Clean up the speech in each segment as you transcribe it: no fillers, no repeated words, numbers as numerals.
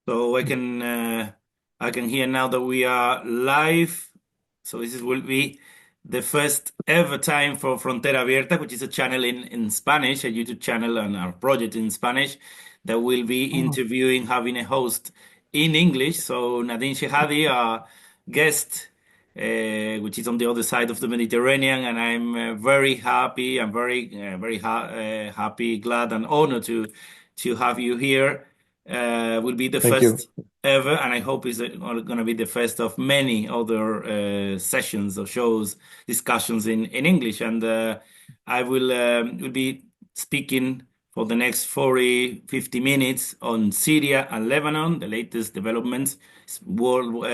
So I can hear now that we are live. So this will be the first ever time for Frontera Abierta, which is a channel in Spanish, a YouTube channel and our project in Spanish that will be Oh, interviewing, having a host in English. So Nadim Shehadi, our guest, which is on the other side of the Mediterranean, and I'm very happy. I'm very happy, glad, and honored to have you here. Will be the thank you. first ever, and I hope it's going to be the first of many other sessions or shows, discussions in English. And I will be speaking for the next 40, 50 minutes on Syria and Lebanon, the latest developments, world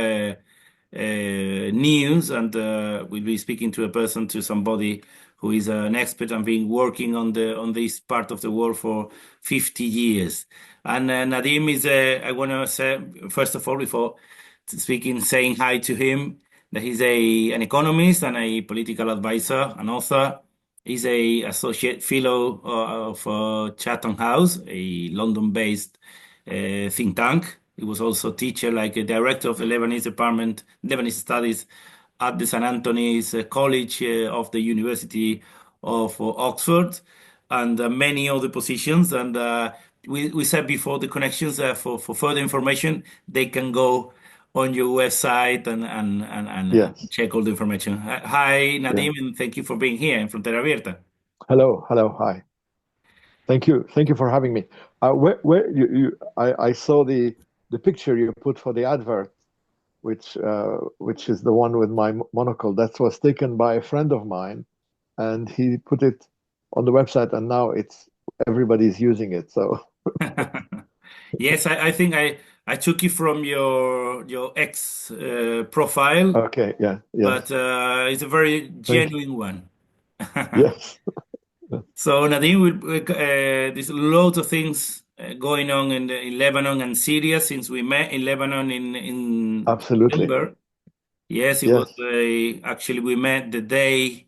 news, and we'll be speaking to a person, to somebody who is an expert and been working on this part of the world for 50 years. And Nadim is, I want to say, first of all, before speaking, saying hi to him, that he's an economist and a political advisor, an author. He's a associate fellow of Chatham House, a London-based think tank. He was also teacher, like a director of the Lebanese department, Lebanese studies at the St. Antony's College of the University of Oxford, and many other positions. And we said before the connections, for further information, they can go on your website and Yes, check all the information. Hi, yeah. Nadim, and thank you for being here in Frontera Abierta. Hello, hello, hi. Thank you for having me. Where I saw the picture you put for the advert, which is the one with my monocle. That was taken by a friend of mine, and he put it on the website, and now it's everybody's using it. So Yes, I think I took it from your ex profile, okay, yeah, but yes, it's a very thank you. genuine one. Yes, So Nadine, there's loads of things going on in Lebanon and Syria since we met in Lebanon in absolutely. September. Yes, it was Yes, actually we met the day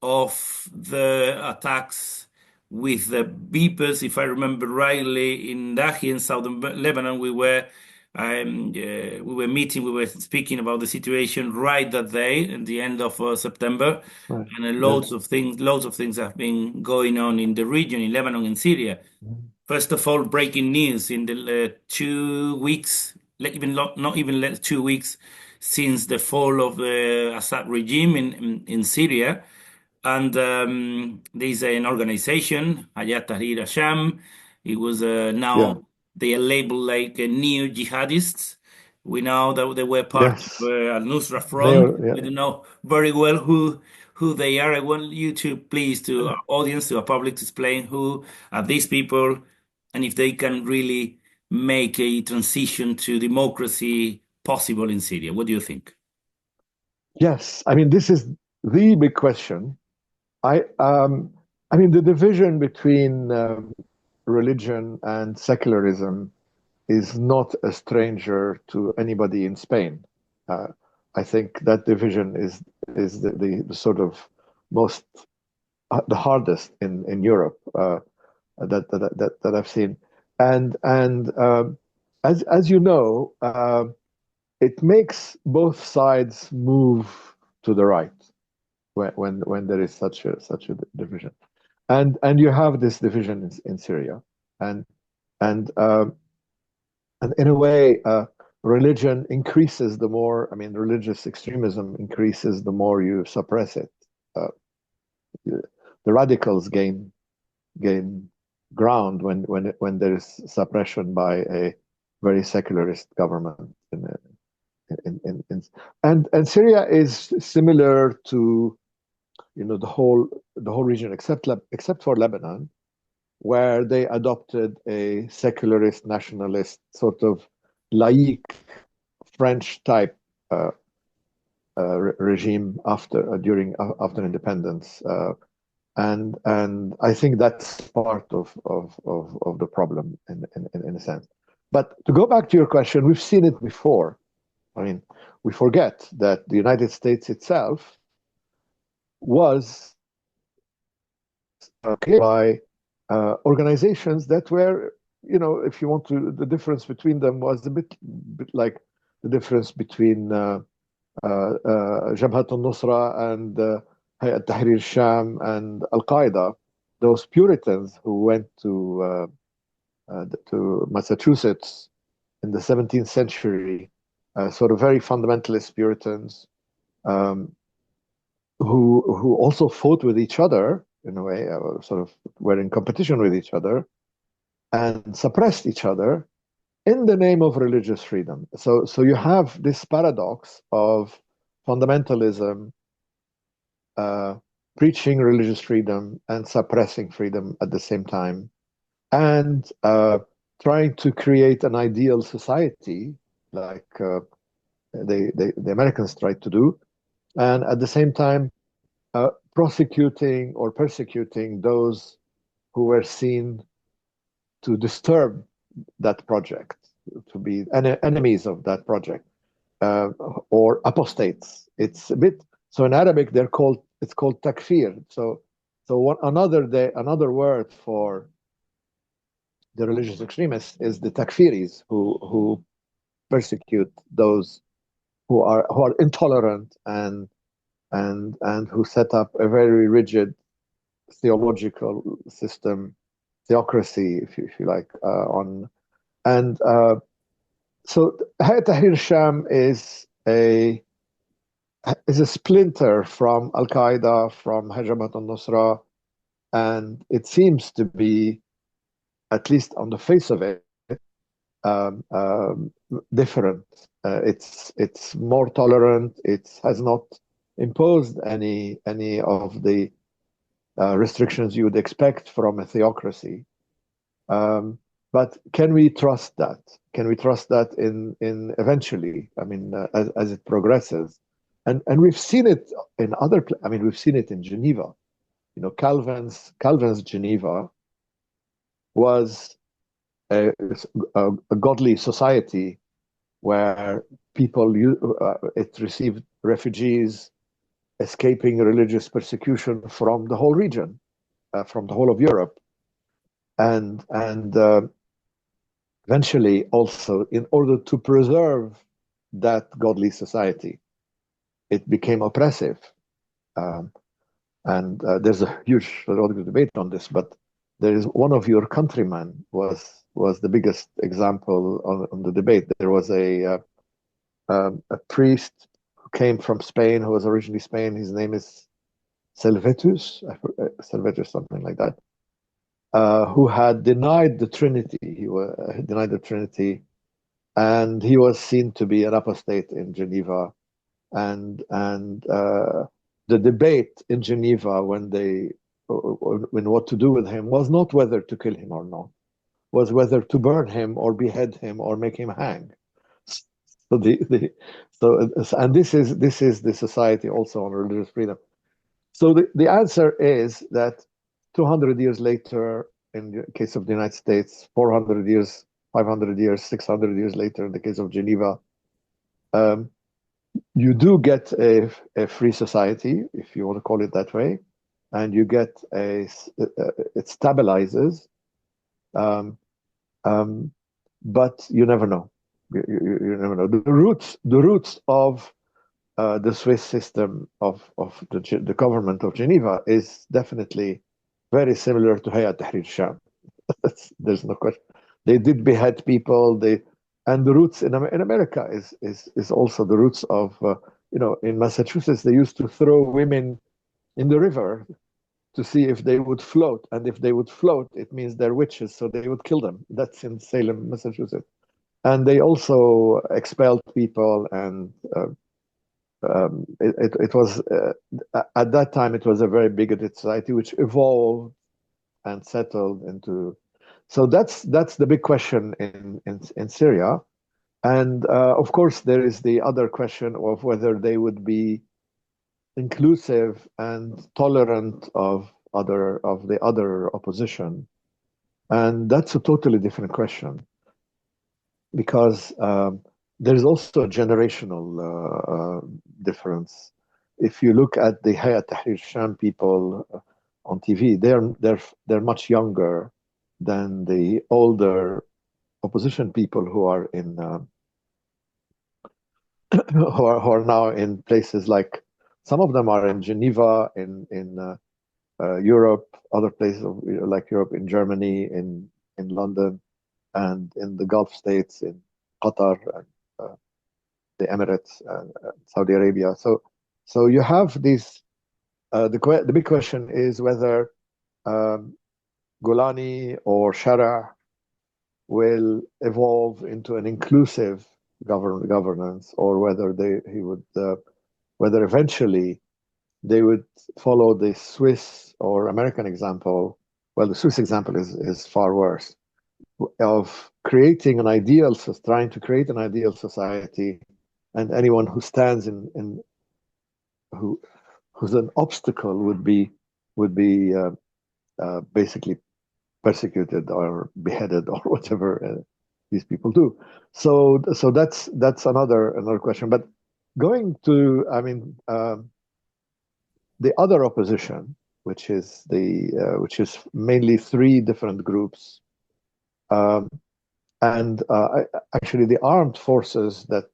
of the attacks with the beepers, if I remember rightly, in Dahi in southern Lebanon. We were meeting, we were speaking about the situation right that day, at the end of September, right. and Yes. loads of things have been going on in the region, in Lebanon and Syria. First of all, breaking news in the 2 weeks, not even 2 weeks since the fall of the Assad regime in Syria. And there's an organization, Hayat Tahrir Asham. It was Yeah. now they are labeled like neo jihadists. We know that they were part of Yes. Al-Nusra Front. Neo, We yeah. don't know very well who they are. I want you to please, to our audience, to our public, to explain who are these people and if they can really make a transition to democracy possible in Syria. What do you think? Yes. I mean, this is the big question. I um, I mean, the division between religion and secularism is not a stranger to anybody in Spain. Uh, I think that division is the sort of most the hardest in Europe that I've seen, and as you know, it makes both sides move to the right when there is such a division, and you have this division in Syria, and and um, and in a way, religion increases the more. I mean, religious extremism increases the more you suppress it. Uh, the radicals gain ground when there is suppression by a very secularist government in and Syria is similar to the whole region except for Lebanon, where they adopted a secularist nationalist sort of laïque French type regime after independence, and I think that's part of the problem in a sense. But to go back to your question, we've seen it before. I mean, we forget that the United States itself was by organizations that were if you want to, the difference between them was a bit like the difference between Jabhat al-Nusra and Hayat Tahrir Sham and Al-Qaeda. Those Puritans who went to Massachusetts in the 17th century, sort of very fundamentalist Puritans, um, who also fought with each other in a way, sort of were in competition with each other and suppressed each other in the name of religious freedom. So you have this paradox of fundamentalism, uh, preaching religious freedom and suppressing freedom at the same time, and trying to create an ideal society like the Americans tried to do, and at the same time prosecuting or persecuting those who were seen to disturb that project, to be enemies of that project, uh, or apostates. It's a bit so in Arabic it's called takfir. So another word for the religious extremists is the takfiris who persecute those who are intolerant and who set up a very rigid theological system, theocracy, if you like, on and so Hayat Tahrir Sham is a splinter from Al Qaeda, from Hajamat al Nusra, and it seems to be, at least on the face of it, um, um, different. It's more tolerant. It has not imposed any of the restrictions you would expect from a theocracy. Um, but can we trust that? Can we trust that in eventually? I mean, as it progresses, and we've seen it in other. I mean, we've seen it in Geneva. Calvin's Geneva was a godly society where it received refugees escaping religious persecution from the whole region, from the whole of Europe, and eventually also, in order to preserve that godly society, it became oppressive. Um, and there's a huge theological debate on this, but there is one of your countrymen was the biggest example on the debate. There was a priest who came from Spain, who was originally Spain. His name is Servetus, something like that, who had denied the Trinity. He denied the Trinity, and he was seen to be an apostate in Geneva. And the debate in Geneva when what to do with him was not whether to kill him or not, was whether to burn him or behead him or make him hang. So and this is the society also on religious freedom. So the answer is that 200 years later, in the case of the United States, 400 years, 500 years, 600 years later, in the case of Geneva, um, you do get a free society, if you want to call it that way, and you get it stabilizes, um, um, but you never know. You never know. The roots of the Swiss system of the government of Geneva is definitely very similar to Hayat Tahrir Sham. There's no question. They did behead people. And the roots in America is also the roots of in Massachusetts they used to throw women in the river to see if they would float, and if they would float, it means they're witches, so they would kill them. That's in Salem, Massachusetts. And they also expelled people, and it was at that time it was a very bigoted society which evolved and settled into. So that's the big question in Syria. And of course, there is the other question of whether they would be inclusive and tolerant of the other opposition, and that's a totally different question because there's also a generational difference. If you look at the Hayat Tahrir Sham people on TV, they're much younger than the older opposition people who are in who are now in places like some of them are in Geneva, in Europe, other places like Europe, in Germany, in London, and in the Gulf states, in Qatar and the Emirates and Saudi Arabia. So you have these. The big question is whether um, Golani or Shara will evolve into an inclusive governance, or whether whether eventually they would follow the Swiss or American example. Well, the Swiss example is far worse, of trying to create an ideal society, and anyone who stands who who's an obstacle would be basically persecuted or beheaded or whatever these people do. So that's another question. But going to, I mean, the other opposition, which is mainly three different groups, um, and actually the armed forces that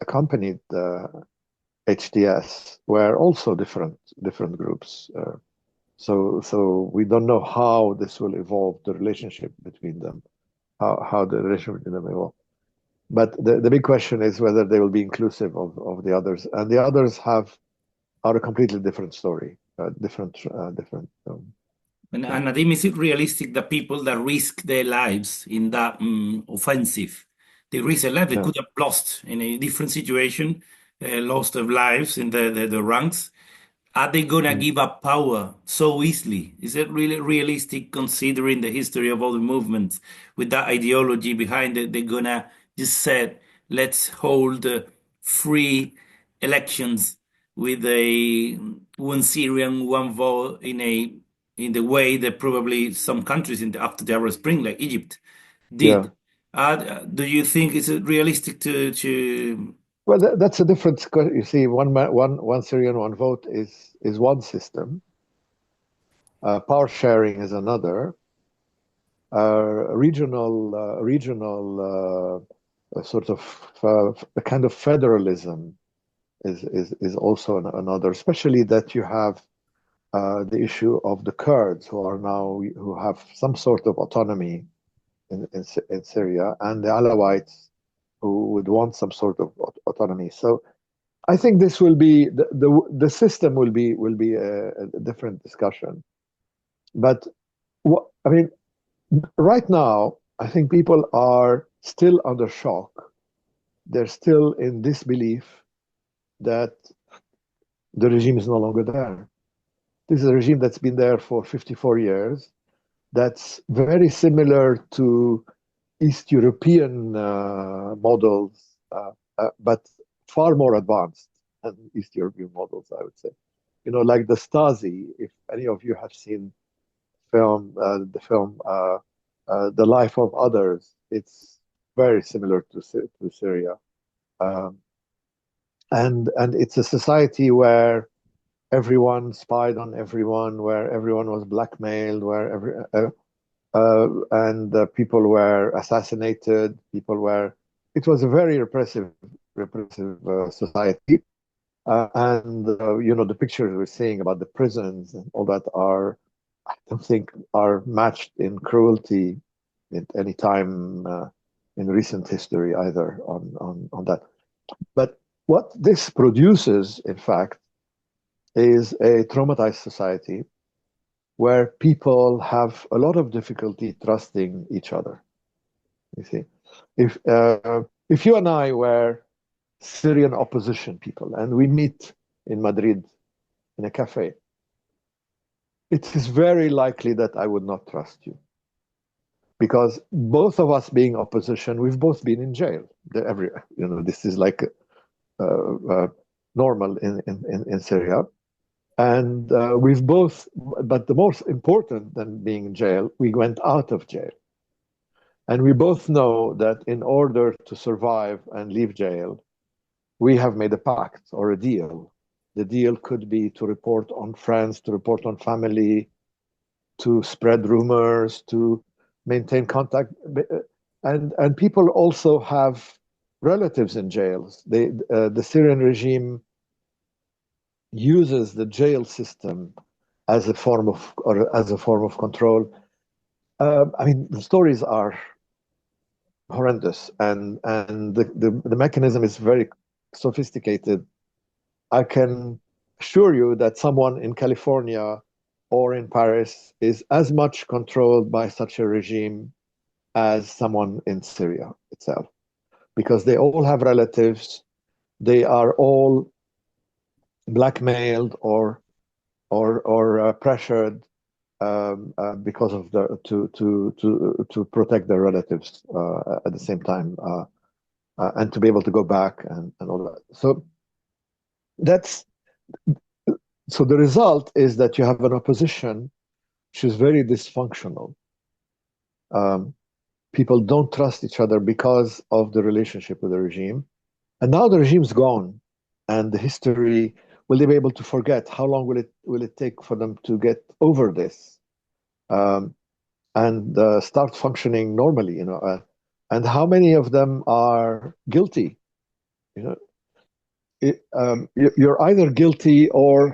accompanied HTS were also different groups. So we don't know how this will evolve, the relationship between them, how the relationship between them evolve. But the big question is whether they will be inclusive of the others, and the others are a completely different story, different. Yeah, And Nadim, is it realistic that people that risk their lives in that offensive, they risk their life, they yeah, could have lost in a different situation, lost their lives in the ranks. Are they gonna mm, give up power so easily? Is it really realistic considering the history of all the movements with that ideology behind it? They're gonna just said, let's hold free elections with a one Syrian, one vote in the way that probably some countries after the Arab Spring, like Egypt, yeah. did. Do you think it's realistic to Well, that's a different. You see, one Syrian, one vote is one system. Power sharing is another. Regional sort of a kind of federalism is also another, especially that you have the issue of the Kurds who have some sort of autonomy in Syria, and the Alawites who would want some sort of autonomy. So I think this will be the system will be a different discussion. But I mean, right now, I think people are still under shock. They're still in disbelief that the regime is no longer there. This is a regime that's been there for 54 years, that's very similar to East European models, but far more advanced than East European models, I would say. Like the Stasi, if any of you have seen the film The Life of Others, it's very similar to Syria. Um, and it's a society where everyone spied on everyone, where everyone was blackmailed, where and people were assassinated. It was a very repressive society. And the pictures we're seeing about the prisons and all that I don't think, are matched in cruelty at any time in recent history either on that. But what this produces, in fact, is a traumatized society where people have a lot of difficulty trusting each other. You see, if you and I were Syrian opposition people and we meet in Madrid in a cafe, it is very likely that I would not trust you, because both of us being opposition, we've both been in jail. This is like normal in Syria. And but the most important than being in jail, we went out of jail. And we both know that in order to survive and leave jail, we have made a pact or a deal. The deal could be to report on friends, to report on family, to spread rumors, to maintain contact. And people also have relatives in jails. The Syrian regime uses the jail system as a form of control. I mean, the stories are horrendous, and the mechanism is very sophisticated. I can assure you that someone in California or in Paris is as much controlled by such a regime as someone in Syria itself, because they all have relatives. They are all blackmailed or pressured because of to protect their relatives at the same time, and to be able to go back and all that. That's so the result is that you have an opposition which is very dysfunctional. Um, People don't trust each other because of the relationship with the regime. And now the regime's gone, and the history, will they be able to forget? How long will it take for them to get over this, and start functioning normally? And how many of them are guilty? You know, you're either guilty or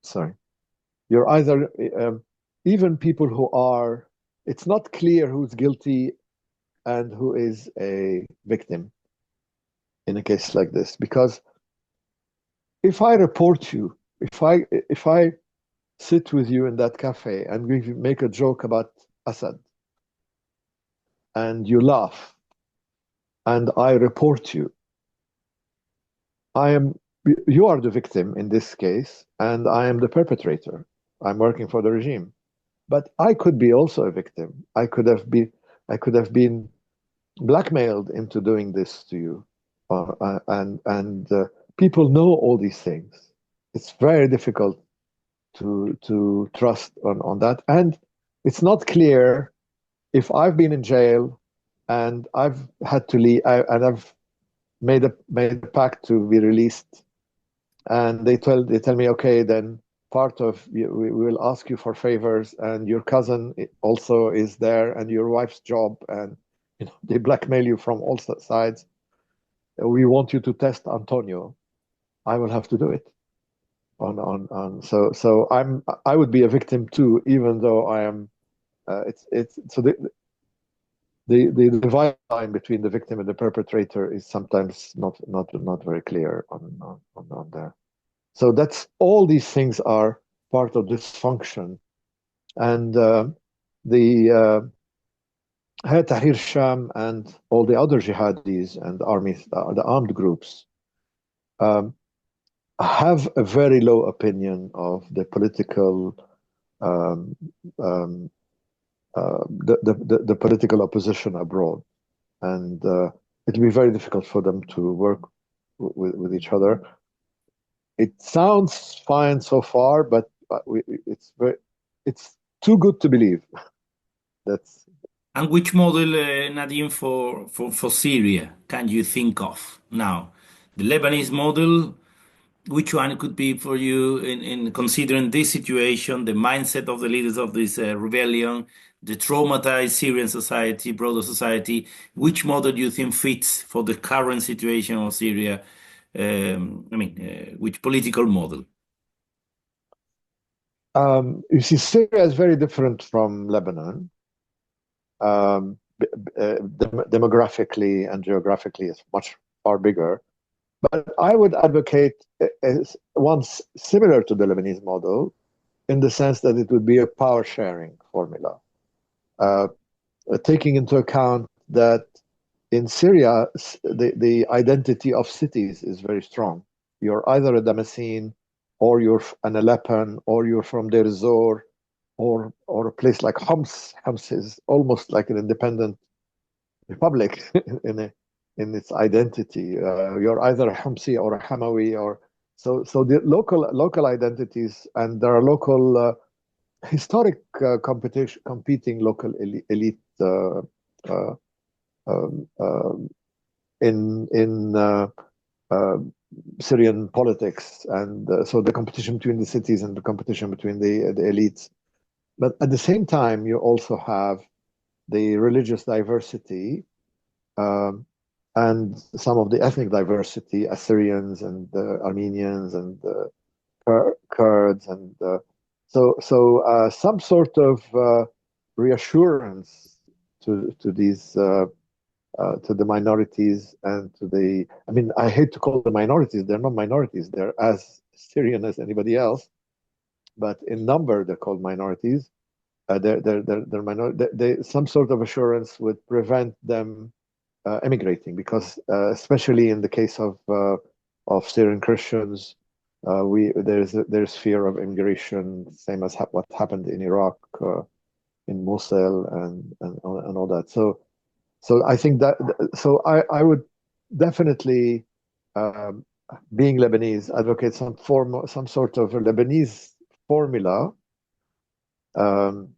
sorry, you're either even people who are. It's not clear who's guilty and who is a victim in a case like this, because if I report you, if I sit with you in that cafe and we make a joke about Assad and you laugh and I report you, I am you are the victim in this case and I am the perpetrator. I'm working for the regime. But I could be also a victim. I could have been blackmailed into doing this to you. And people know all these things. It's very difficult to trust on that. And it's not clear if I've been in jail and I've had to leave, and I've made a pact to be released, and they tell me, okay, then part of we will ask you for favors, and your cousin also is there, and your wife's job, and they blackmail you from all sides. We want you to test Antonio. I will have to do it. So I would be a victim too, even though I am. It's so the divide line between the victim and the perpetrator is sometimes not very clear on there. So that's all these things are part of this function, and the Hayat Tahrir Sham and all the other jihadis and armies, the armed groups, um, have a very low opinion of the political, um, um, the political opposition abroad, and it'll be very difficult for them to work with each other. It sounds fine so far, but it's too good to believe. That's And which model, Nadim, for Syria can you think of now? The Lebanese model, which one could be for you in considering this situation, the mindset of the leaders of this rebellion, the traumatized Syrian society, broader society? Which model do you think fits for the current situation of Syria? Which political model? You see, Syria is very different from Lebanon. Demographically and geographically, it's much far bigger. But I would advocate one similar to the Lebanese model, in the sense that it would be a power sharing formula, uh, taking into account that in Syria, the identity of cities is very strong. You're either a Damascene, or you're an Aleppan, or you're from Deir ez-Zor, or a place like Homs. Homs is almost like an independent republic in its identity. You're either a Homsi or a Hamawi, or so the local identities, and there are local historic competing local elite uh, um, um, in uh, Syrian politics, and so the competition between the cities and the competition between the elites. but at the same time, you also have the religious diversity um, and some of the ethnic diversity, Assyrians and Armenians and Kurds, and some sort of reassurance to these to the minorities and to the. I mean, I hate to call them minorities. They're not minorities. They're as Syrian as anybody else, but in number they're called minorities. They're minor. Some sort of assurance would prevent them emigrating because, especially in the case of Syrian Christians, we there's fear of immigration, same as what happened in Iraq, in Mosul, and all that. So I think that I would definitely, um, being Lebanese, advocate some sort of a Lebanese formula um,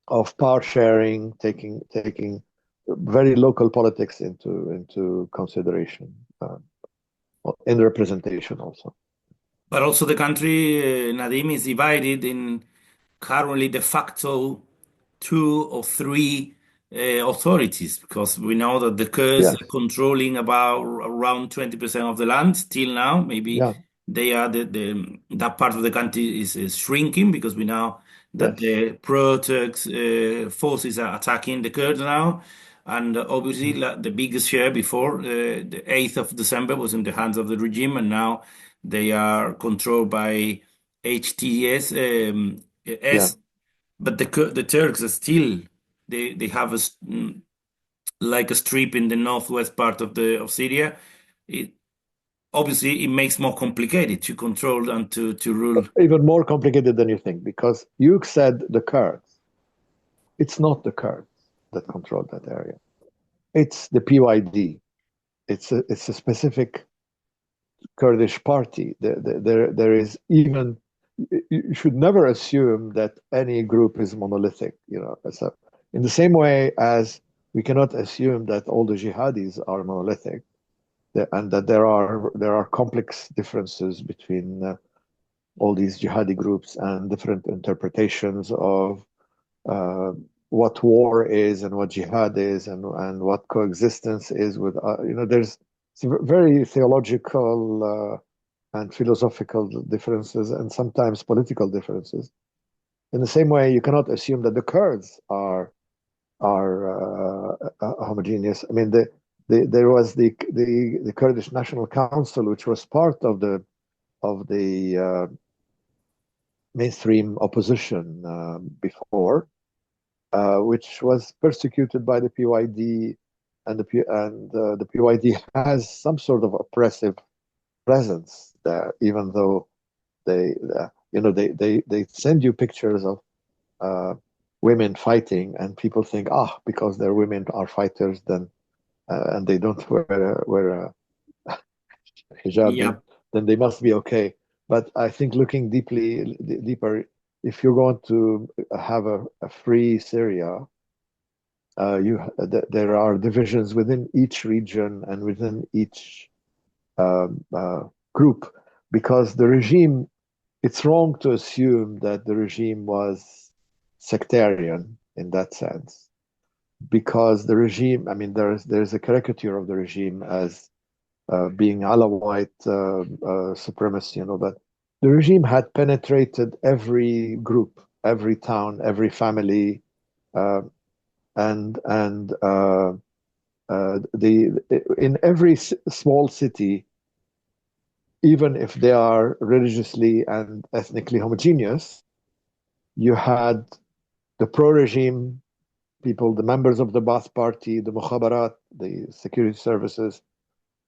of power sharing, taking very local politics into consideration in representation also. But also the country, Nadim, is divided in currently de facto two or three authorities, because we know that the Kurds are Yes, controlling about around 20% of the land still now. Maybe yeah, they are that part of the country is shrinking because we know that yes, the pro-Turks forces are attacking the Kurds now. And obviously, mm, like, the biggest share before the 8th of December was in the hands of the regime, and now they are controlled by HTS. yeah. But the Turks are still they have like a strip in the northwest part of the of Syria. It obviously it makes more complicated to control and to rule. Even more complicated than you think because you said the Kurds. It's not the Kurds that control that area. It's the PYD. It's a specific Kurdish party. There is even you should never assume that any group is monolithic. So in the same way as we cannot assume that all the jihadis are monolithic, and that there are complex differences between all these jihadi groups and different interpretations of uh, what war is and what jihad is and what coexistence is with there's very theological and philosophical differences and sometimes political differences. In the same way, you cannot assume that the Kurds are homogeneous. I mean, there was the Kurdish National Council, which was part of the mainstream opposition before, which was persecuted by the PYD, and the PYD has some sort of oppressive presence there, even though they send you pictures of uh, women fighting, and people think, because their women are fighters, then and they don't wear a hijab, Yeah, then they must be okay. But I think looking deeper, if you're going to have a free Syria, there are divisions within each region and within each um, uh, group, because the regime. It's wrong to assume that the regime was sectarian in that sense, because the regime. I mean, there's a caricature of the regime as being Alawite supremacy, but the regime had penetrated every group, every town, every family, uh, and the in every small city, even if they are religiously and ethnically homogeneous, you had the pro-regime people, the members of the Baath Party, the Mukhabarat, the security services,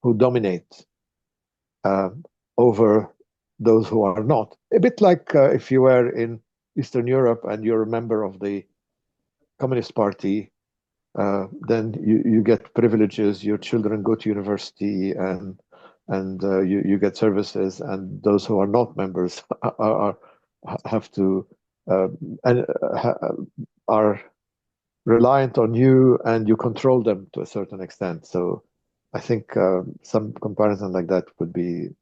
who dominate um, over those who are not. A bit like if you were in Eastern Europe and you're a member of the Communist Party, then you get privileges. Your children go to university, and you get services, and those who are not members are have to uh, and are reliant on you, and you control them to a certain extent. So I think some comparison like that would be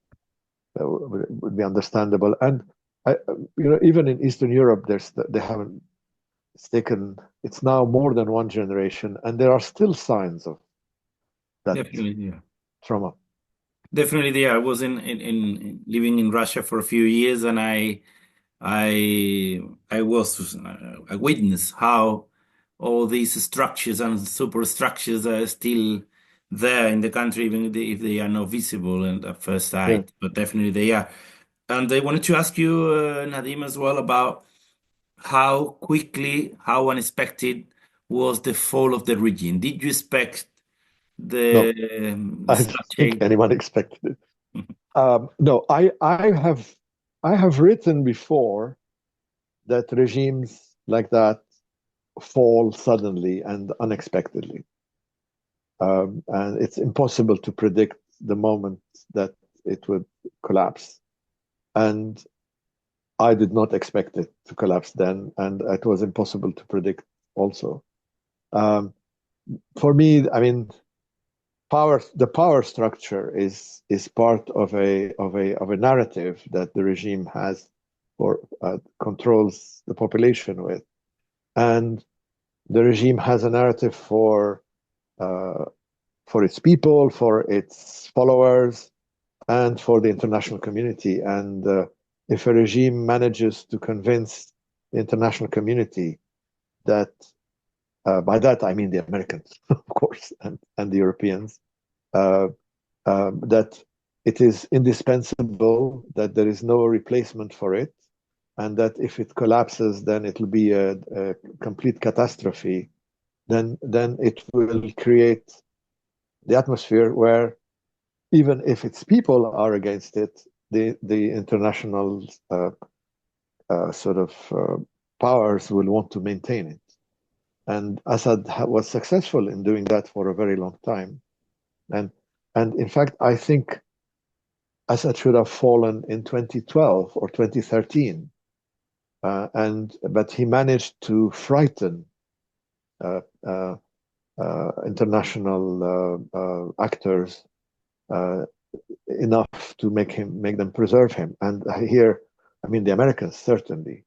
understandable. And even in Eastern Europe, they haven't. It's now more than one generation, and there are still signs of that Definitely, yeah. trauma. Definitely, yeah. I was in living in Russia for a few years, and I was a witness how all these structures and superstructures are still there in the country, even if they are not visible and at first Yeah. sight, but definitely they are. And I wanted to ask you, Nadim, as well about how quickly, how unexpected was the fall of the regime? Did you expect No, the I don't think strategy? anyone expected it. No, I have written before that regimes like that fall suddenly and unexpectedly. And it's impossible to predict the moment that it would collapse. And I did not expect it to collapse then, and it was impossible to predict also. Um, for me, I mean, the power structure is part of a narrative that the regime has or controls the population with, and the regime has a narrative uh, for its people, for its followers, and for the international community. And if a regime manages to convince the international community that, by that I mean the Americans, of course, and the Europeans, uh, that it is indispensable, that there is no replacement for it, and that if it collapses, then it will be a complete catastrophe. Then it will create the atmosphere where even if its people are against it, the international sort of powers will want to maintain it. And Assad was successful in doing that for a very long time. And and in fact, I think Assad should have fallen in 2012 or 2013. But he managed to frighten uh, uh, international actors uh, enough to make them preserve him. And here, I mean, the Americans certainly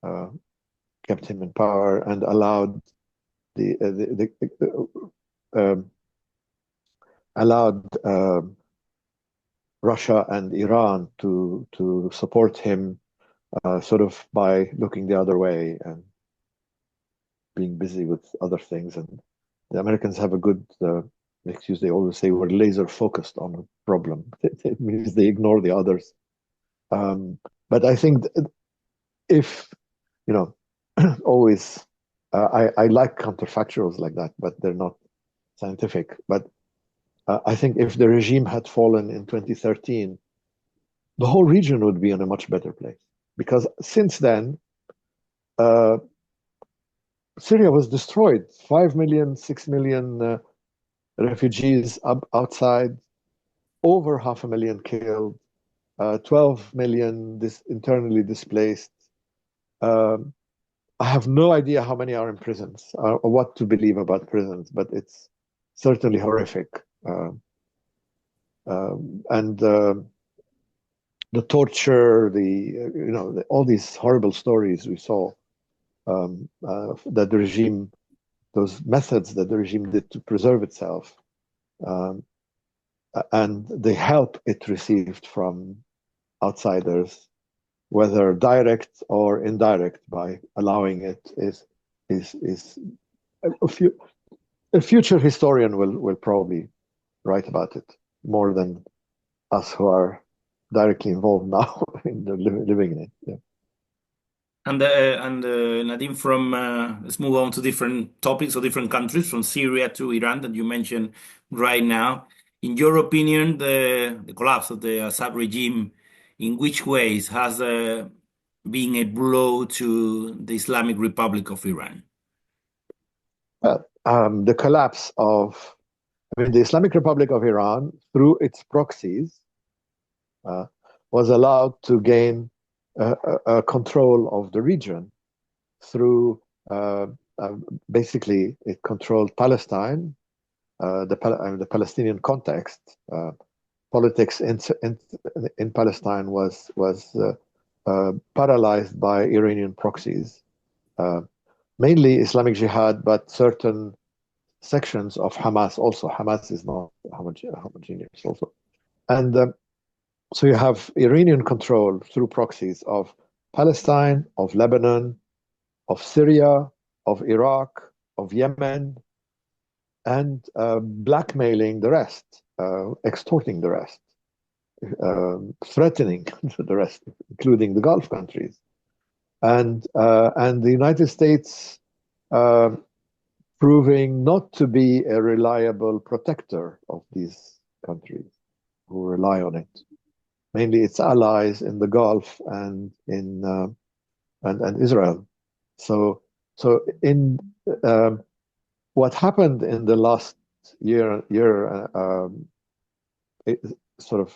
uh, kept him in power and allowed um, allowed Russia and Iran to support him, sort of by looking the other way and being busy with other things. And the Americans have a good excuse. They always say we're laser focused on a problem. It means they ignore the others. Um, but I think if you know, always I like counterfactuals like that, but they're not scientific. But I think if the regime had fallen in 2013, the whole region would be in a much better place because since then, uh, Syria was destroyed. 5 million, 6 million refugees outside, over half a million killed, 12 million internally displaced. Um, I have no idea how many are in prisons or what to believe about prisons, but it's certainly horrific. And the torture, all these horrible stories we saw that the regime, those methods that the regime did to preserve itself, um, and the help it received from outsiders, whether direct or indirect, by allowing it, is a, few, a future historian will probably write about it more than us who are directly involved now in living in it. Yeah. Nadim, from let's move on to different topics or different countries, from Syria to Iran that you mentioned right now. In your opinion, the collapse of the Assad regime, in which ways has been a blow to the Islamic Republic of Iran? The collapse of, I mean, the Islamic Republic of Iran, through its proxies, uh, was allowed to gain control of the region through uh, uh, basically it controlled Palestine, the Palestinian context. Politics in Palestine was paralyzed by Iranian proxies, uh, mainly Islamic Jihad, but certain sections of Hamas also. Hamas is not homogeneous also. And so you have Iranian control through proxies of Palestine, of Lebanon, of Syria, of Iraq, of Yemen, and blackmailing the rest, extorting the rest, threatening the rest, including the Gulf countries, and the United States uh, proving not to be a reliable protector of these countries who rely on it, mainly its allies in the Gulf and in and Israel. So in what happened in the last year it, sort of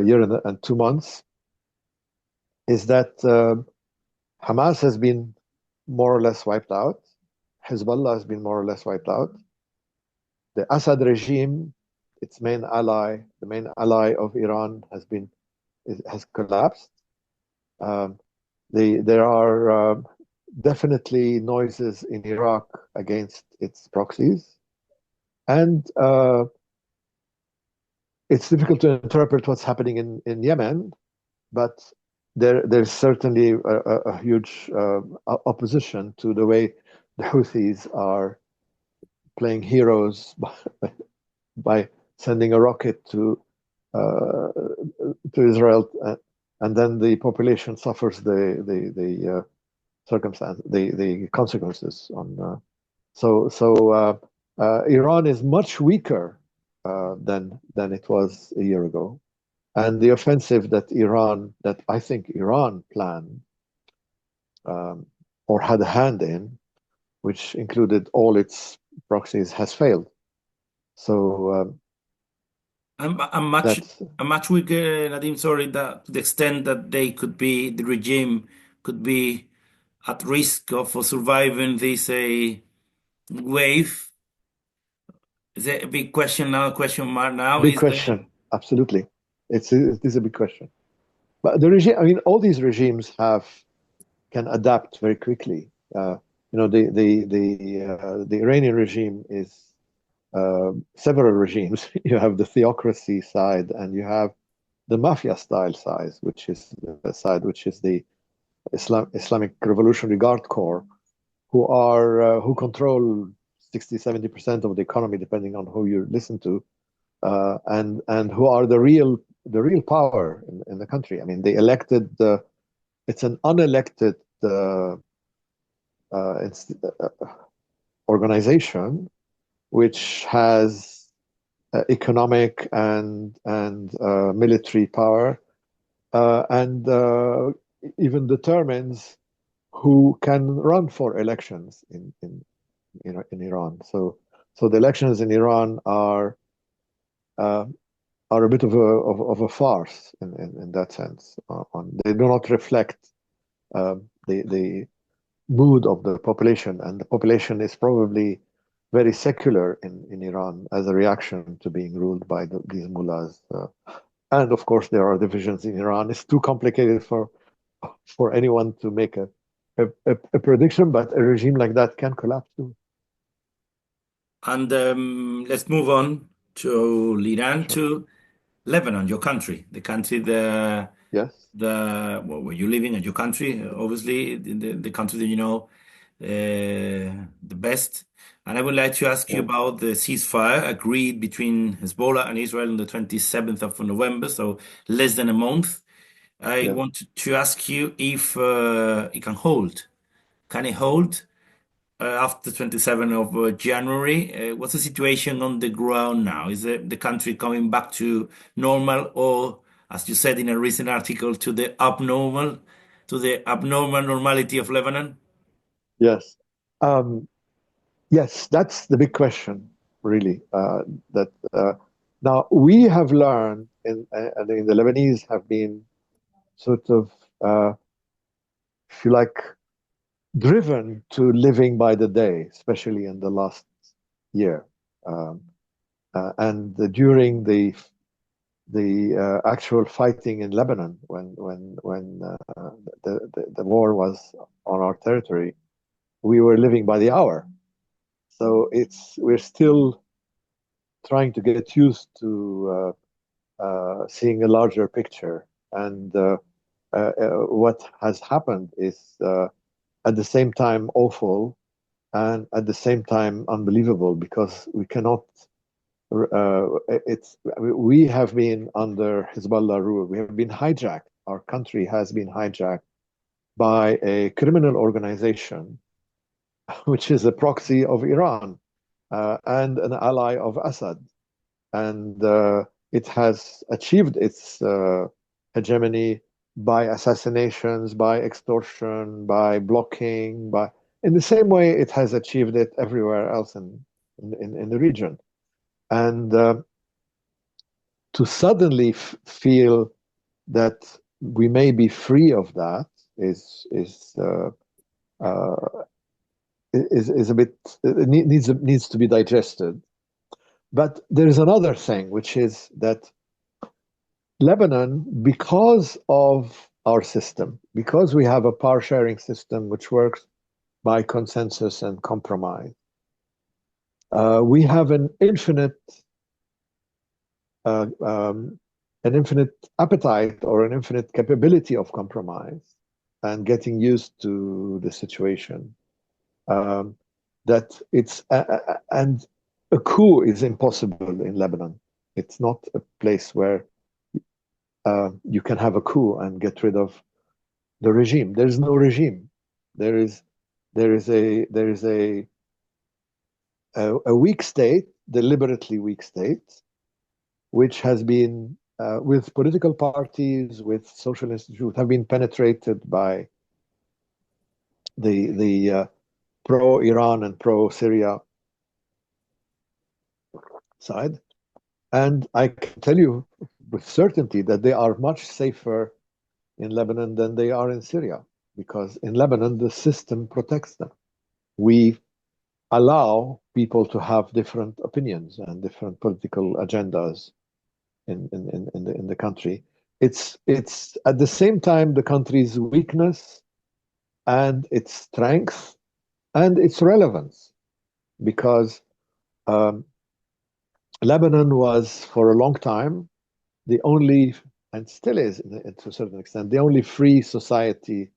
year and 2 months is that Hamas has been more or less wiped out. Hezbollah has been more or less wiped out. The Assad regime, its main ally, the main ally of Iran, has collapsed. Um, there are definitely noises in Iraq against its proxies, and it's difficult to interpret what's happening in Yemen, but there's certainly a huge opposition to the way the Houthis are playing heroes by sending a rocket to Israel, and then the population suffers the circumstance, the consequences on. Iran is much weaker than it was a year ago, and the offensive that I think Iran planned um, or had a hand in, which included all its proxies, has failed. So I'm much that's I'm much weaker, Nadim. Sorry, that to the extent that the regime could be at risk of surviving this wave. Is it a big question now? Question mark now? big Is there? question. Absolutely, it is a big question. But the regime, I mean, all these regimes can adapt very quickly. The Iranian regime is several regimes. You have the theocracy side, and you have the mafia style side, which is the Islamic Revolutionary Guard Corps, who control 60-70% of the economy, depending on who you listen to, and who are the real power in the country. I mean, they elected it's an unelected it's, organization which has economic and military power, and even determines who can run for elections in Iran. So the elections in Iran uh, are a bit of a farce in that sense. They do not reflect the mood of the population, and the population is probably very secular in Iran as a reaction to being ruled by these mullahs. And of course, there are divisions in Iran. It's too complicated for anyone to make a prediction, but a regime like that can collapse too. And let's move on to Iran Sure. to Lebanon, your country, the country Yes. where you're living and your country, obviously the country that you know the best. And I would like to ask you Yeah. about the ceasefire agreed between Hezbollah and Israel on the 27th of November, so less than a month. I Yes. want to ask you if it can hold. Can it hold after 27th of January? What's the situation on the ground now? Is the country coming back to normal, or, as you said in a recent article, to the abnormal normality of Lebanon? Yes. Um, yes, that's the big question, really. That Now we have learned, and the Lebanese have been sort of, if you like, driven to living by the day, especially in the last year. And during the the actual fighting in Lebanon when the war was on our territory, we were living by the hour. So we're still trying to get used to seeing a larger picture. And what has happened is at the same time awful and at the same time unbelievable, because we cannot. We have been under Hezbollah rule. We have been hijacked. Our country has been hijacked by a criminal organization, which is a proxy of Iran and an ally of Assad. And it has achieved its hegemony by assassinations, by extortion, by blocking, in the same way it has achieved it everywhere else in the region. And to suddenly feel that we may be free of that is a bit, it needs to be digested. But there is another thing, which is that Lebanon, because of our system, because we have a power sharing system which works by consensus and compromise, we have uh, um, an infinite appetite or an infinite capability of compromise and getting used to the situation. That and a coup is impossible in Lebanon. It's not a place where you can have a coup and get rid of the regime. There is no regime. There is a weak state, deliberately weak state, which has been with political parties, with social institutions, have been penetrated by the pro-Iran and pro-Syria side. And I can tell you with certainty that they are much safer in Lebanon than they are in Syria, because in Lebanon, the system protects them. We allow people to have different opinions and different political agendas in the country. It's at the same time the country's weakness and its strength and its relevance, because Lebanon was for a long time the only, and still is to a certain extent, the only free society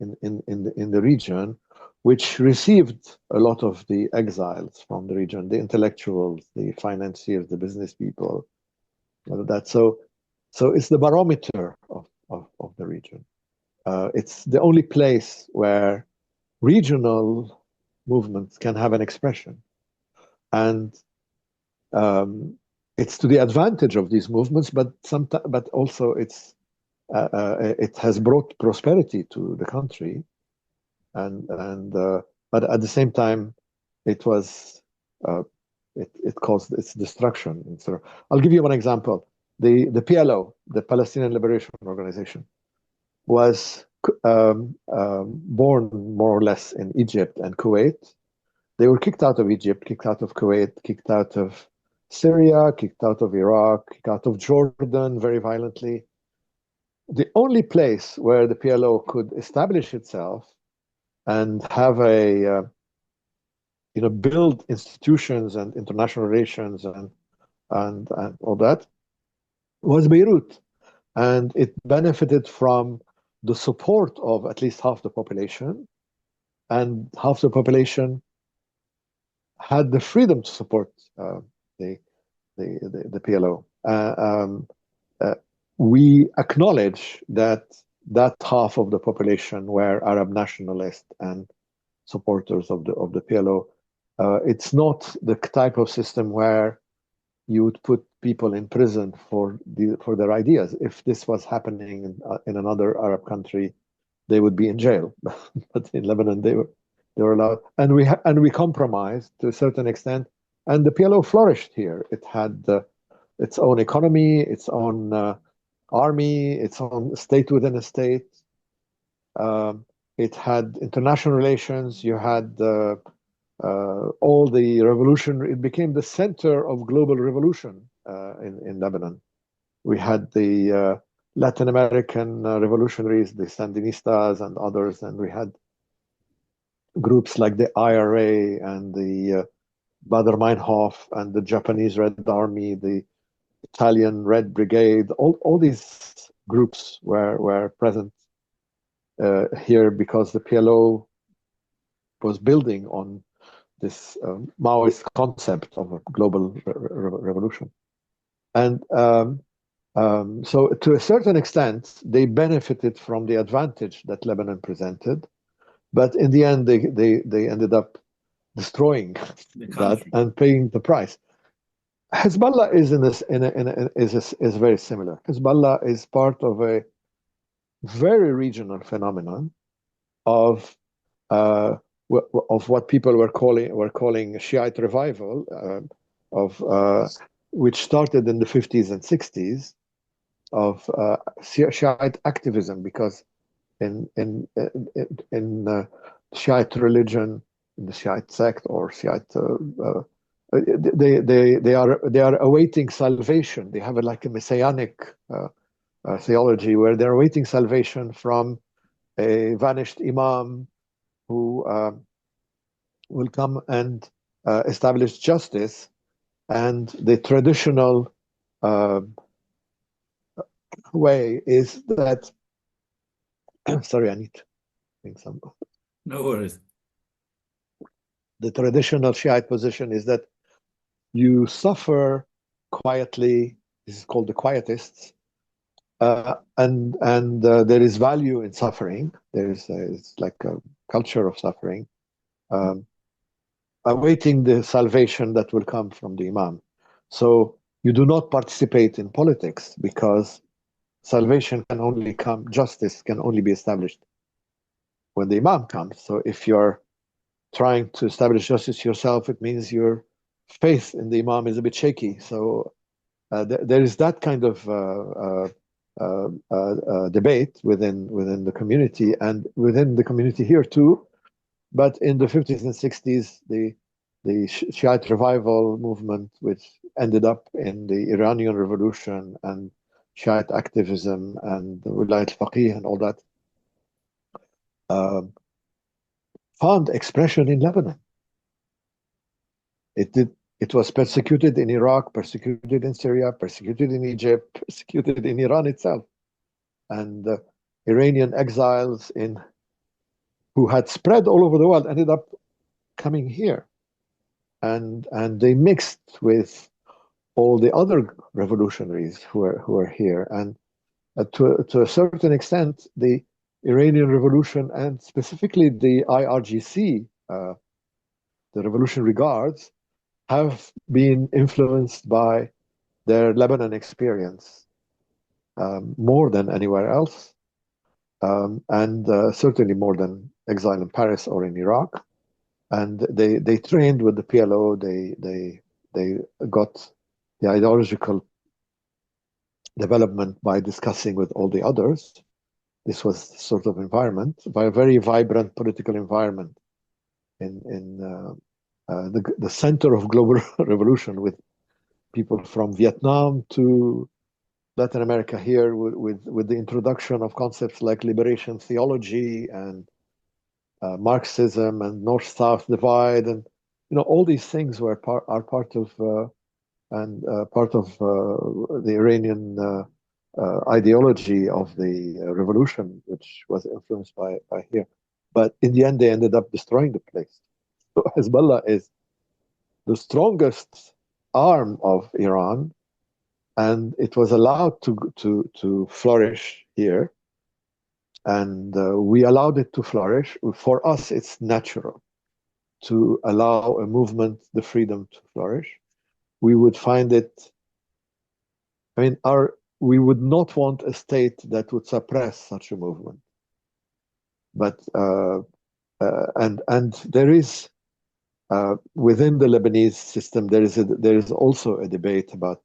in the region, which received a lot of the exiles from the region, the intellectuals, the financiers, the business people, that. So it's the barometer of the region. It's the only place where regional movements can have an expression. And it's to the advantage of these movements, but also it has brought prosperity to the country, but at the same time, it was it caused its destruction. And so I'll give you one example. The PLO, the Palestinian Liberation Organization, was born more or less in Egypt and Kuwait. They were kicked out of Egypt, kicked out of Kuwait, kicked out of Syria, kicked out of Iraq, kicked out of Jordan very violently. The only place where the PLO could establish itself and have build institutions and international relations and all that was Beirut. And it benefited from the support of at least half the population, and half the population had the freedom to support the PLO. We acknowledge that half of the population were Arab nationalists and supporters of the PLO. It's not the type of system where you would put people in prison for their ideas. If this was happening in another Arab country, they would be in jail. But in Lebanon, they were allowed, and we compromised to a certain extent. And the PLO flourished here. It had its own economy, its own army, its own state within a state. It had international relations. You had all the revolution. It became the center of global revolution in Lebanon. We had the Latin American revolutionaries, the Sandinistas and others, and we had groups like the IRA and the Baader-Meinhof and the Japanese Red Army, the Italian Red Brigade. All these groups were present here because the PLO was building on this Maoist concept of a global revolution. And so to a certain extent, they benefited from the advantage that Lebanon presented. But in the end, they ended up destroying that and paying the price. Hezbollah is is very similar. Hezbollah is part of a very regional phenomenon of what people were calling Shiite revival, which started in the 50s and 60s, of Shiite activism, because in Shiite religion, in the Shiite sect or Shiite, they are awaiting salvation. They have like a messianic theology where they're awaiting salvation from a vanished imam who will come and establish justice. And the traditional way is that, sorry, I need to think some. No worries. The traditional Shiite position is that you suffer quietly. This is called the quietists. And there is value in suffering. It's like a culture of suffering, awaiting the salvation that will come from the imam. So you do not participate in politics because salvation can only come, justice can only be established when the imam comes. So if you're trying to establish justice yourself, it means your faith in the imam is a bit shaky. So there is that kind of debate within the community and within the community here too. But in the 50s and 60s, the Shiite revival movement, which ended up in the Iranian Revolution and Shiite activism and the Wilayat al-Faqih and all that, found expression in Lebanon. It was persecuted in Iraq, persecuted in Syria, persecuted in Egypt, persecuted in Iran itself. And Iranian exiles who had spread all over the world ended up coming here. And they mixed with all the other revolutionaries who were here. And to a certain extent, the Iranian Revolution and specifically the IRGC, the Revolutionary Guards, have been influenced by their Lebanon experience more than anywhere else, and certainly more than exile in Paris or in Iraq. And they trained with the PLO. They got the ideological development by discussing with all the others. This was sort of environment, by a very vibrant political environment in the center of global revolution, with people from Vietnam to Latin America here, with the introduction of concepts like liberation theology and Marxism and North-South divide, and all these things are part of the Iranian ideology of the revolution, which was influenced by here. But in the end, they ended up destroying the place. So Hezbollah is the strongest arm of Iran, and it was allowed to flourish here. And we allowed it to flourish. For us, it's natural to allow a movement the freedom to flourish. We would find it, we would not want a state that would suppress such a movement. But and there is within the Lebanese system, there is also a debate about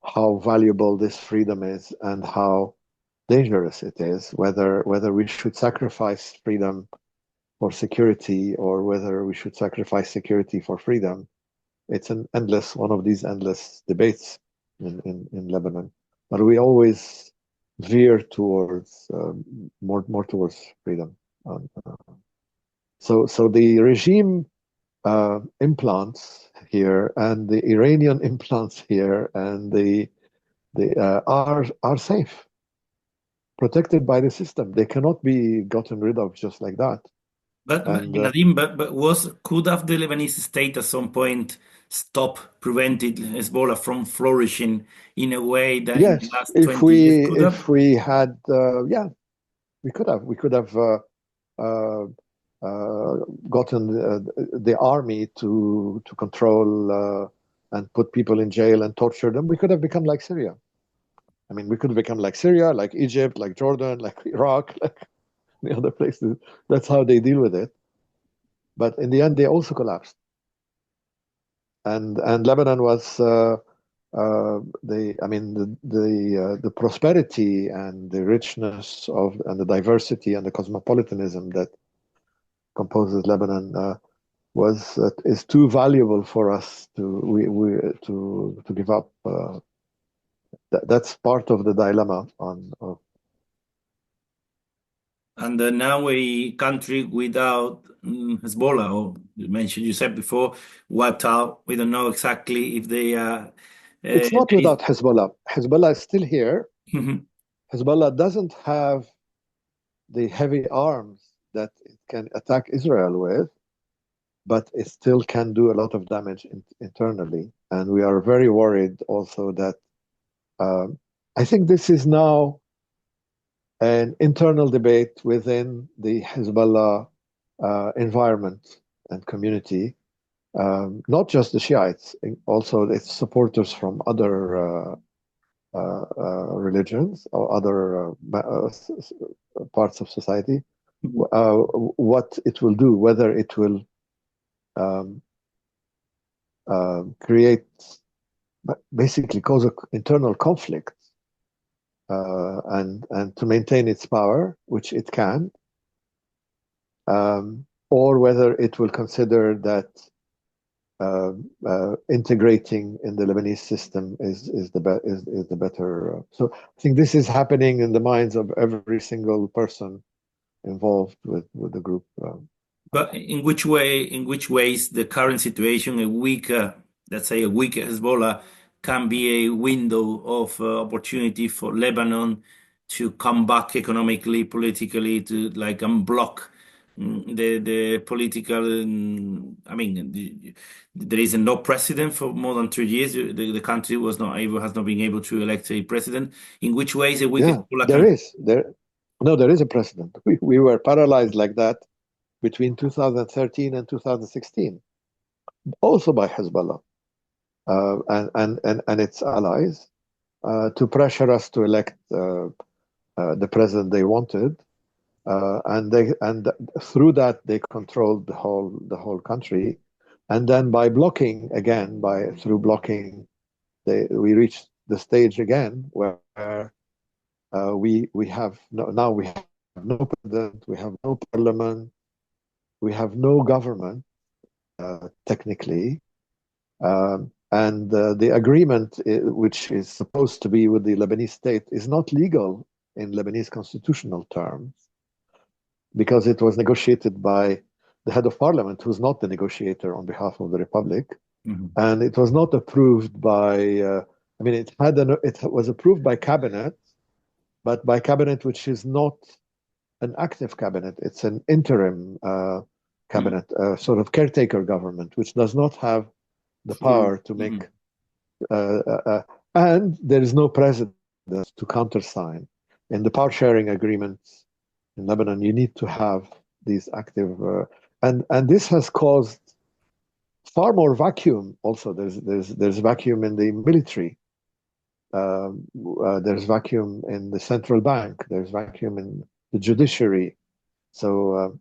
how valuable this freedom is and how dangerous it is, whether we should sacrifice freedom for security or whether we should sacrifice security for freedom. It's one of these endless debates in Lebanon. but we always veer towards more towards freedom. Um, so the regime implants here and the Iranian implants here and the are safe, protected by the system. They cannot be gotten rid of just like that. But And Nadim, could have the Lebanese state at some point stop prevented Hezbollah from flourishing in a way that in the yes, last 20 years could have? if we had yeah, we could have uh, uh, gotten the army to control and put people in jail and torture them. We could have become like Syria. I mean, we could have become like Syria, like Egypt, like Jordan, like Iraq, like the other places. That's how they deal with it. But in the end, they also collapsed. And Lebanon was I mean the prosperity and the richness of and the diversity and the cosmopolitanism that composes Lebanon was is too valuable for us to give up. That's part of the dilemma on of And now a country without Hezbollah, or you said before, wiped out. We don't know exactly if they are. It's There not is, without Hezbollah. Hezbollah is still here. Mhm. Hezbollah doesn't have the heavy arms that it can attack Israel with, but it still can do a lot of damage internally. And we are very worried also that um, I think this is now an internal debate within the Hezbollah environment and community, not just the Shiites, also its supporters from other religions or other parts of society, what it will do, whether it will um, create, basically cause an internal conflict and to maintain its power, which it can, or whether it will consider that integrating in the Lebanese system is the better. So I think this is happening in the minds of every single person involved with the group. But in which way, in which ways the current situation, let's say a weaker Hezbollah, can be a window of opportunity for Lebanon to come back economically, politically, to like unblock the political. I mean, there is no precedent for more than 3 years. The country has not been able to elect a president. In which ways a weaker Yeah, Hezbollah there can? is there. No, there is a precedent. We were paralyzed like that between 2013 and 2016, also by Hezbollah and its allies, to pressure us to elect the president they wanted, and through that they controlled the whole country, and then by blocking again, by through blocking, we reached the stage again where we have no, now we have no president, we have no parliament, we have no government technically. And the agreement, which is supposed to be with the Lebanese state, is not legal in Lebanese constitutional terms because it was negotiated by the head of parliament, who's not the negotiator on behalf of the republic, Mhm. and it was not approved by. I mean, it was approved by cabinet, but by cabinet which is not an active cabinet. It's an interim Mhm. cabinet, sort of caretaker government, which does not have the Full. power to make, Mhm. uh, uh, uh, and there is no president to countersign. In the power sharing agreements in Lebanon, you need to have these active, and this has caused far more vacuum. Also, there's vacuum in the military. There's vacuum in the central bank. There's vacuum in the judiciary. So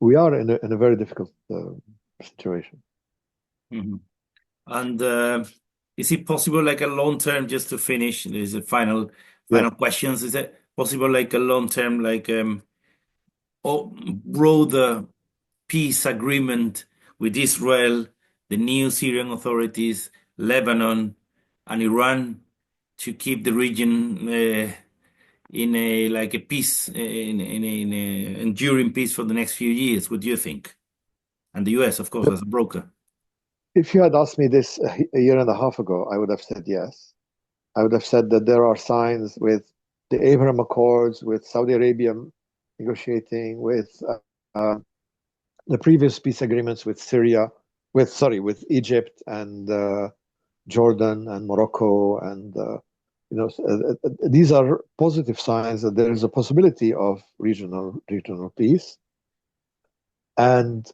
we are in a very difficult situation. Mhm. And is it possible, like a long term, just to finish? There's a Yeah. final questions. Is it possible, like a long term, like or broader peace agreement with Israel, the new Syrian authorities, Lebanon, and Iran? to keep the region in a like a peace, in a enduring peace for the next few years? What do you think? And the US, of course, as a broker. If you had asked me this a year and a half ago, I would have said yes. I would have said that there are signs with the Abraham Accords, with Saudi Arabia negotiating, with the previous peace agreements with Syria, with Egypt and Jordan and Morocco, and these are positive signs that there is a possibility of regional peace. And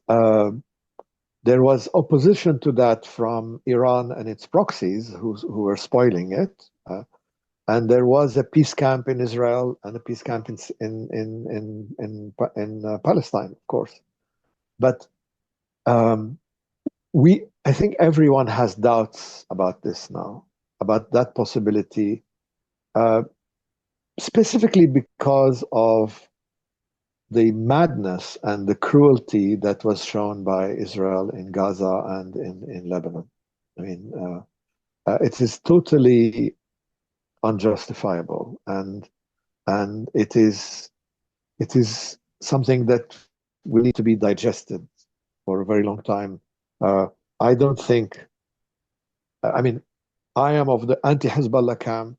there was opposition to that from Iran and its proxies who were spoiling it. And there was a peace camp in Israel and a peace camp in Palestine, of course. But I think everyone has doubts about this now, about that possibility, specifically because of the madness and the cruelty that was shown by Israel in Gaza and in Lebanon. I mean, it is totally unjustifiable, and it is something that will need to be digested for a very long time. I don't think. I mean, I am of the anti-Hezbollah camp,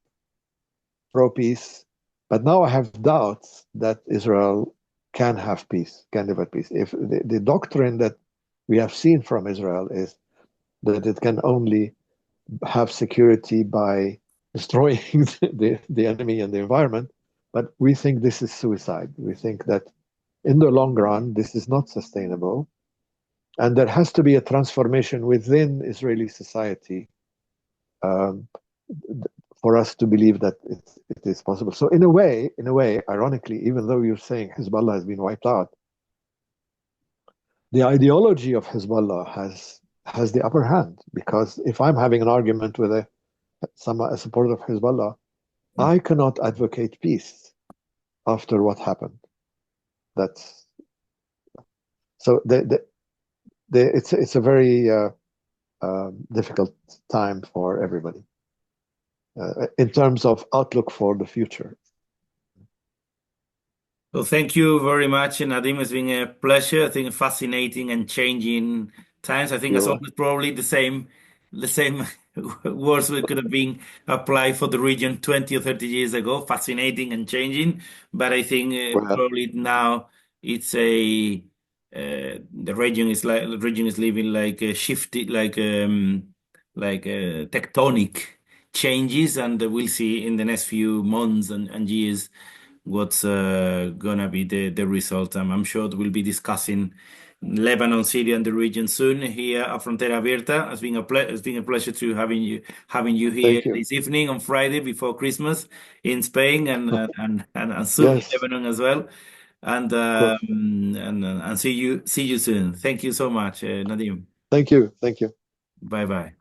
pro-peace, but now I have doubts that Israel can have peace, can live at peace. If the doctrine that we have seen from Israel is that it can only have security by destroying the enemy and the environment, but we think this is suicide. We think that in the long run, this is not sustainable. And there has to be a transformation within Israeli society um, for us to believe that it is possible. So in a way, ironically, even though you're saying Hezbollah has been wiped out, the ideology of Hezbollah has the upper hand, because if I'm having an argument with a supporter of Hezbollah, I cannot advocate peace after what happened. That's so it's a very difficult time for everybody in terms of outlook for the future. Well, thank you very much, Nadim. It's been a pleasure. I think fascinating and changing times. I think as You're always, probably the same words that could have been applied for the region 20 or 30 years ago. Fascinating and changing. But I think well. probably now it's the region is living like a shifted, like tectonic changes, and we'll see in the next few months and years what's gonna be the result. I'm sure we'll be discussing Lebanon, Syria, and the region soon here at Frontera Abierta. It's been a pleasure to having you here Thank you. this evening on Friday before Christmas in Spain and soon in Yes, Lebanon as well. And of course. see you soon. Thank you so much, Nadim. Thank you. Thank you. Bye bye.